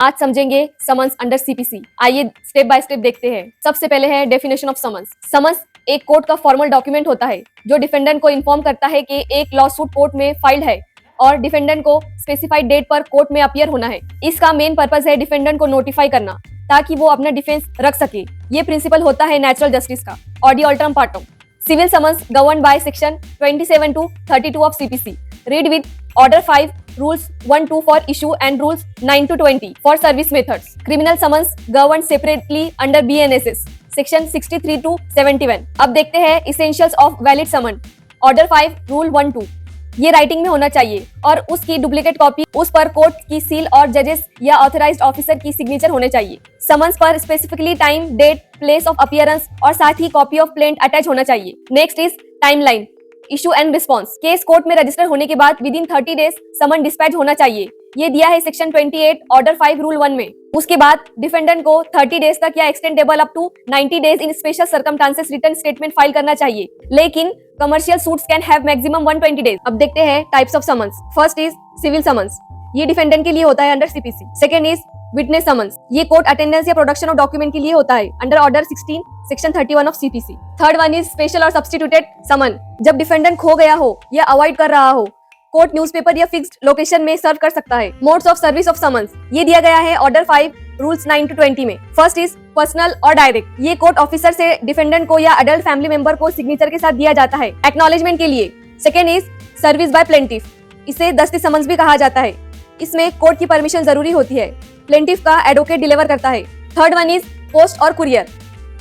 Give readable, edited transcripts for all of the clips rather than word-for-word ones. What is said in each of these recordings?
आज समझेंगे summons under CPC. आइए स्टेप बाय स्टेप देखते हैं। सबसे पहले है डेफिनेशन ऑफ समन्स। समन्स एक कोर्ट का फॉर्मल डॉक्यूमेंट होता है जो डिफेंडेंट को इन्फॉर्म करता है कि एक लॉ सूट कोर्ट में फाइल्ड है और डिफेंडेंट को स्पेसिफाइड डेट पर कोर्ट में अपीयर होना है। इसका मेन पर्पस है डिफेंडेंट को नोटिफाई करना ताकि वो अपना डिफेंस रख सके। ये प्रिंसिपल होता है नेचुरल जस्टिस का। ऑडियो अल्टरम पार्टम। Civil summons governed by section 27 to 32 of CPC. Read with order 5, rules 1-2 for issue and rules 9 to 20 for service methods. Criminal summons governed separately under BNSS section 63 to 71. अब देखते हैं essentials of valid summon. Order 5, rule 1-2. ये writing में होना चाहिए और उसकी duplicate copy उस पर कोर्ट की सील और जजेस या ऑथराइज्ड ऑफिसर की सिग्नेचर होने चाहिए। समन्स पर specifically time, date, place of appearance और साथ ही कॉपी ऑफ प्लेंट अटैच होना चाहिए। Next is timeline, issue and response. Case court में रजिस्टर होने के बाद within 30 days summon dispatch होना चाहिए। ये दिया है सेक्शन 28 ऑर्डर 5 रूल 1 में। उसके बाद डिफेंडेंट को 30 डेज तक या extendable up to 90 days in special circumstances return statement file करना चाहिए, लेकिन commercial suits can have maximum 120 days. अब देखते हैं types of summons. First is civil summons. ये डिफेंडेंट के लिए होता है under CPC. Second is witness summons. ये कोर्ट अटेंडेंस या प्रोडक्शन ऑफ डॉक्यूमेंट के लिए होता है under order 16 section 31 of CPC. Third one is special और सब्स्टिट्यूटेड समन। जब डिफेंडेंट खो गया हो या अवॉइड कर रहा हो, कोर्ट न्यूज़पेपर या फिक्स्ड लोकेशन में सर्व कर सकता है। Modes of service of summons ये दिया गया है ऑर्डर 5 रूल्स 9 to 20 में। फर्स्ट इज पर्सनल और डायरेक्ट। ये कोर्ट ऑफिसर से डिफेंडेंट को या अडल्ट फैमिली मेंबर को सिग्नेचर के साथ दिया जाता है एक्नॉलेजमेंट के लिए। Second is service by plaintiff. इसे दस्ती समन्स भी कहा जाता है। इसमें कोर्ट की परमिशन जरूरी होती है। प्लेंटिफ का एडवोकेट डिलीवर करता है। थर्ड वन इज पोस्ट और कुरियर।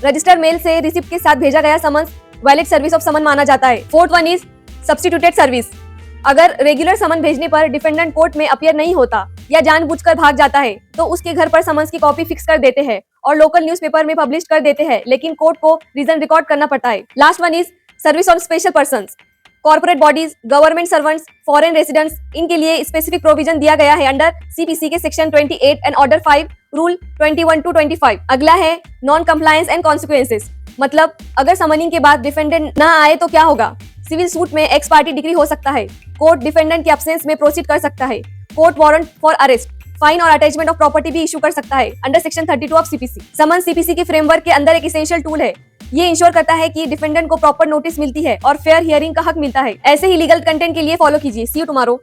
रजिस्टर मेल से रिसिप्ट के साथ भेजा गया समन्स वैलिड सर्विस ऑफ समन माना जाता है। Fourth one is substituted service. अगर रेगुलर समन भेजने पर डिफेंडेंट कोर्ट में अपीयर नहीं होता या जानबूझकर भाग जाता है तो उसके घर पर समन्स की कॉपी फिक्स कर देते हैं और लोकल न्यूज़पेपर में पब्लिश कर देते हैं, लेकिन कोर्ट को रीजन रिकॉर्ड करना पड़ता है। Last one is service on special persons. Corporate bodies, government servants, foreign residents, इनके लिए स्पेसिफिक प्रोविजन दिया गया है अंडर सीपीसी के section 28 and order 5 rule 21 to 25। अगला है नॉन कंप्लायंस एंड कॉन्सिक्वेंसेस। मतलब अगर समनिंग के बाद डिफेंडेंट ना आए तो क्या होगा। सिविल सूट में एक्स पार्टी डिग्री हो सकता है। कोर्ट डिफेंडेंट के एब्सेंस में प्रोसीड कर सकता है। Court warrant for arrest, fine और अटैचमेंट ऑफ प्रॉपर्टी भी इशू कर सकता है under section 32 of CPC. Summon CPC के फ्रेमवर्क के अंदर एक एसेंशियल टूल है। ये इंश्योर करता है कि डिफेंडेंट को प्रॉपर नोटिस मिलती है और फेयर हियरिंग का हक मिलता है। ऐसे ही लीगल कंटेंट के लिए फॉलो कीजिए। सी यू टुमारो।